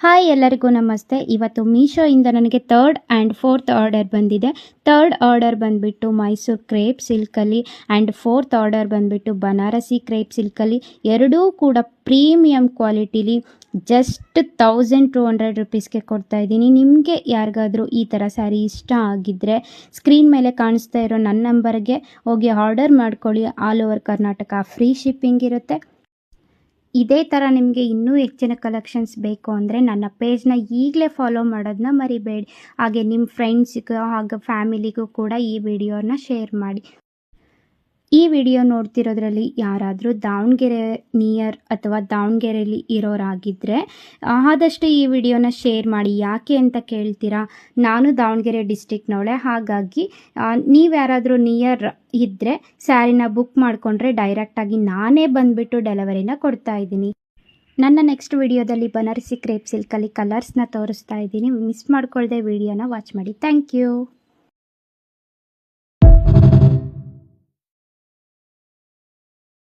Hi ಎಲ್ಲರಿಗೂ ನಮಸ್ತೆ. ಇವತ್ತು ಮೀಶೋಯಿಂದ ನನಗೆ 3rd ಆ್ಯಂಡ್ 4th ಆರ್ಡರ್ ಬಂದಿದೆ. 3rd ಆರ್ಡರ್ ಬಂದುಬಿಟ್ಟು ಮೈಸೂರು ಕ್ರೇಪ್ ಸಿಲ್ಕಲ್ಲಿ ಆ್ಯಂಡ್ 4th ಆರ್ಡರ್ ಬಂದುಬಿಟ್ಟು ಬನಾರಸಿ ಕ್ರೇಪ್ ಸಿಲ್ಕಲ್ಲಿ. ಎರಡೂ ಕೂಡ ಪ್ರೀಮಿಯಂ ಕ್ವಾಲಿಟಿಲಿ ಜಸ್ಟ್ 1200 ರುಪೀಸ್ಗೆ ಕೊಡ್ತಾಯಿದ್ದೀನಿ. ನಿಮಗೆ ಯಾರಿಗಾದರೂ ಈ ಥರ ಸ್ಯಾರಿ ಇಷ್ಟ ಆಗಿದ್ದರೆ ಸ್ಕ್ರೀನ್ ಮೇಲೆ ಕಾಣಿಸ್ತಾ ಇರೋ ನನ್ನ ನಂಬರ್ಗೆ ಹೋಗಿ ಆರ್ಡರ್ ಮಾಡ್ಕೊಳ್ಳಿ. All over Karnataka free shipping ಇರುತ್ತೆ. ಇದೇ ಥರ ನಿಮಗೆ ಇನ್ನೂ ಹೆಚ್ಚಿನ ಕಲೆಕ್ಷನ್ಸ್ ಬೇಕು ಅಂದರೆ ನನ್ನ ಪೇಜ್ನ ಈಗಲೇ ಫಾಲೋ ಮಾಡೋದನ್ನ ಮರಿಬೇಡಿ. ಹಾಗೆ ನಿಮ್ಮ ಫ್ರೆಂಡ್ಸಿಗೂ ಹಾಗೆ ಫ್ಯಾಮಿಲಿಗೂ ಕೂಡ ಈ ವಿಡಿಯೋನ ಶೇರ್ ಮಾಡಿ. ಈ ವಿಡಿಯೋ ನೋಡ್ತಿರೋದ್ರಲ್ಲಿ ಯಾರಾದರೂ ದಾವಣಗೆರೆ ನಿಯರ್ ಅಥವಾ ದಾವಣಗೆರೆಯಲ್ಲಿ ಇರೋರಾಗಿದ್ದರೆ ಆದಷ್ಟು ಈ ವಿಡಿಯೋನ ಶೇರ್ ಮಾಡಿ. ಯಾಕೆ ಅಂತ ಕೇಳ್ತೀರಾ, ನಾನು ದಾವಣಗೆರೆ ಡಿಸ್ಟಿಕ್ನವಳೆ. ಹಾಗಾಗಿ ನೀವು ಯಾರಾದರೂ ನಿಯರ್ ಇದ್ದರೆ ಸ್ಯಾರಿನ ಬುಕ್ ಮಾಡಿಕೊಂಡ್ರೆ ಡೈರೆಕ್ಟಾಗಿ ನಾನೇ ಬಂದುಬಿಟ್ಟು ಡೆಲಿವರಿನ ಕೊಡ್ತಾ ಇದ್ದೀನಿ. ನನ್ನ ನೆಕ್ಸ್ಟ್ ವಿಡಿಯೋದಲ್ಲಿ ಬನಾರಸಿ ಕ್ರೇಪ್ ಸಿಲ್ಕಲ್ಲಿ ಕಲರ್ಸ್ನ ತೋರಿಸ್ತಾ ಇದ್ದೀನಿ. ಮಿಸ್ ಮಾಡ್ಕೊಳ್ಳದೆ ವಿಡಿಯೋನ ವಾಚ್ ಮಾಡಿ. Thank you.